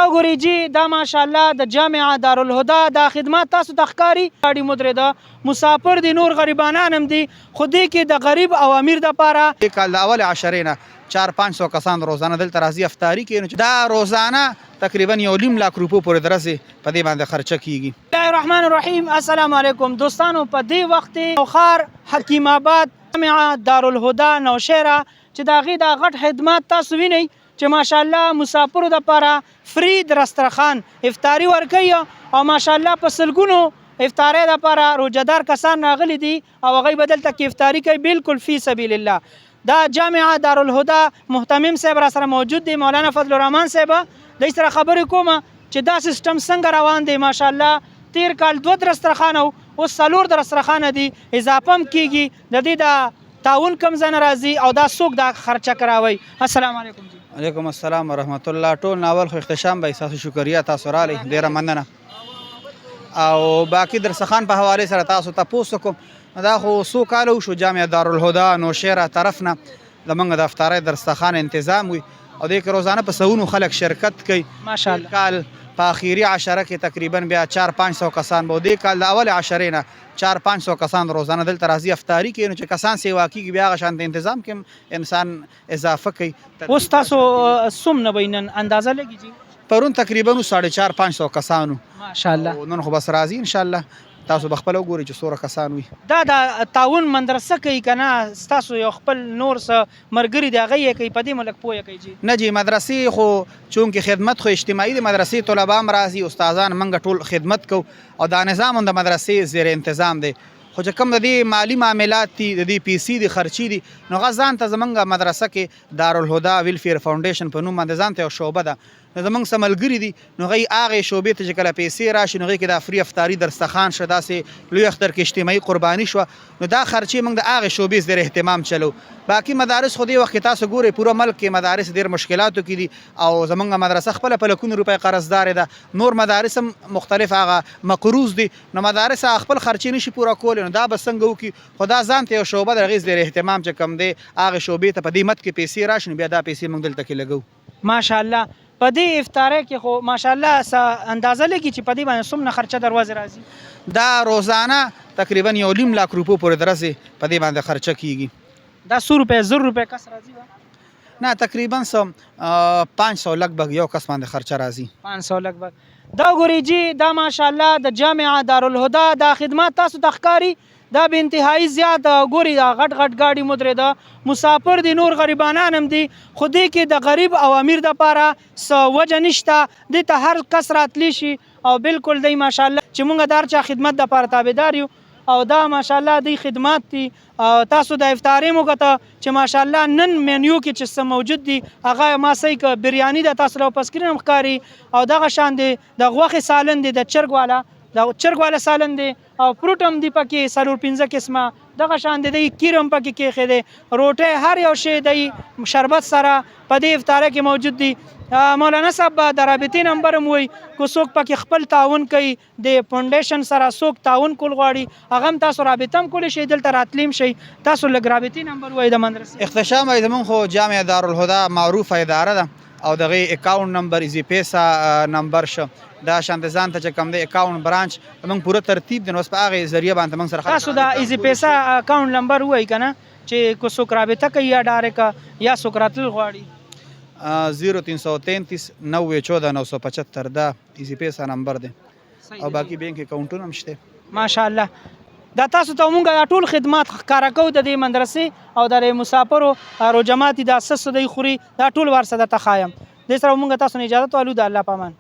وګورئ جی دا ماشاءالله د جامعه دارالهدى دا خدمات تاسو ته ښکاري ګاډي مدرې ده مسافر دي نور غریبانان هم دي خو دې کې د غریب او امیر دپاره دې کال د اول عشرې نه 400-500 کسان روزانه دلته راځي افطاري کوي نو دا روزانه تقریبا 1.5 لاک روپو پورې درسي په دې باندې خرچه کیږي. بسم الله الرحمن الرحیم. السلام علیکم دوستانو. په دې وخت خار حکیم آباد جامعه دارالهدى نوشهره چې د هغې دا غټ خدمات تاسو وینئ چې ماشاءالله مسافرو دپاره فری دسترخوان افطاري ورکوي او ماشاءالله په سلګونو افطارۍ دپاره روجهدار کسان راغلي دي او هغوی به دلته کې افطاري کوي بالکل فی سبیل الله. دا جامعه دارالهدى محتمم صاحب را سره موجود دی مولانا فضل الرحمن صاحب دوی سره خبرې کومه چې دا سیستم څنګه روان دی. ماشاءالله تیر کال 2 دسترخوانه اوس 4 دسترخوانه دي اضافه هم کیږي د دې د تعاون کم ځای نه راځي او دا څوک دا خرچه کراوي. السلام علیکم جی. علیکم السلام ورحمت الله. ټول ناول خو اختشام به تاسو شکریا تاسو رالی ډیره مننه او باقي درسخان په حواله سره تاسو تاسو کوم دا خو څو کال شو جامعه دارالهدى نوشهره طرفنا لمنګ د افطارۍ درسخان تنظیم وي او د روزانه په سونو خلک شرکت کوي ماشاءالله. کال په اخیری عشره کې تقریبا بیا 400-500 کسان به د کال د اول عشرې نه 400-500 کسان روزانه دلته راځي افطاري کوي نو چې کسان سیوا کیږي بیا هغه شانته تنظیم کې انسان اضافه کوي. اوس تاسو سم نه بینن اندازه لګی جی پرون تقریبا 450-500 کسانو ماشاءالله نن خو بس راځي ان شاء الله تاسو بخپل وګورئ چې څوره کسان وي. دا د تعاون مدرسه کوي کنه تاسو یو خپل نور څه مرګري دی هغه کوي په دې ملک پوهه کوي جی نه جی مدرسې خو چونکې خدمت خو اجتماعي د مدرسې طلبه هم راځي استادان منګه ټول خدمت کو او دا نظام هم د مدرسې زیر انتظام دی خو چې کوم د دې مالی معاملات دي د دې پیسې دي خرچي دي نو غزان ته زمونږ مدرسه کې دارالهدى ویلفیر فاونډیشن په نوم باندې ځان ته یو شعبه ده نو زمونږ څه ملګري دي نو هغوی هغې شعبې ته چې کله پیسې راشي نو هغوی کې دا فری افطاري درستخوان شه داسې لوی اختر کې اجتماعي قرباني شوه نو دا خرچې موږ د هغې شعبې زیر اهتمام چلو. باقي مدارس خو دې وخت کې تاسو ګورئ پوره ملک کې مدارس ډېر مشکلاتو کې دي او زمونږ مدرسه خپله په لکونو روپۍ قرضدارې ده نور مدارس هم مختلف هغه مقروض دي نو مدارس خپل خرچې نشي پوره کولی نو دا به څنګه وکړي خو دا ځان ته یو شعبه د هغې زیر اهتمام چې کوم دی هغې شعبې ته په دې مد کې پیسې راشي نو بیا دا پیسې موږ دلته کې لګو. ماشاءالله په دې افطارۍ کې خو ماشاءالله اندازه لګي چې په دې باندې څومره خرچه دروازې راځي. دا روزانه تقریبا 1.5 لاک روپو پورې درسي په دې باندې خرچه کیږي. دا 100 روپۍ 100 روپۍ کس راځي نه تقریبا 500 لګبګ یو کس باندې خرچه راځي 500 لګبګ. دا ګورئ جی دا ماشاءالله د جامعه دارالهدى دا خدمات تاسو ته ښکاري دا به انتهایی زیات ګوري دا غټ غټ ګاډي مدرې ده مسافر دي نور غریبانان هم دي خو دې کې د غریب او امیر دپاره څه وجه نشته دې ته هر کس راتلی شي او بالکل دی ماشاءالله چې مونږ د هر چا خدمت دپاره تابعدار یو او دا ماشاءالله دی خدمات دي او تاسو د افطارۍ مو کته چې ماشاءالله نن مینیو کې چې څه موجود دي هغه ما صحیح که بریاني ده تاسو له په سکرین هم ښکاري او دغه شان دی د غوښې سالن دی د چرګ والا د چرګ والا سالن دی او فروټ هم دی پکې 4-5 قسمه دغه شان دی کیر هم پکې کېښی دی روټۍ هر یو شی دی شربت سره په دې افطارۍ کې موجود دي. مولانا صاحب د رابطې نمبر هم وایي که څوک پکې خپل تعاون کوي د فاونډیشن سره څوک تعاون کول غواړي هغه هم تاسو رابطه هم کولی شئ دلته راتلیم شئ. تاسو لږ رابطې نمبر وایي د مدرسې اختشام وایي زمونږ خو جامعه دارالهدى معروفه اداره ده او دغه اکاونټ نمبر ایزی پیسا نمبر شه دا شانته ځان ته چې کوم دی اکاونټ برانچ موږ پوره ترتیب دی نو اوس په هغې ذریعه باندې موږ سره تاسو د ایزی پیسا اکاونټ نمبر ووایي که نه چې که څوک رابطه کوي یا ډایرکټ یا څوک راتلل غواړي 0333 9014 975 دا ایزی پیسا نمبر دی او باقي بینک اکاونټونه هم شته ماشاءالله. دا تاسو ته مونږ دا ټول خدمات ښکاره کوو د دې مدرسې او د مسافرو روجمات دا څه څه دی خوري دا ټول ورسره درته ښایم. دې سره مونږ تاسو نه اجازه والو د الله په امان.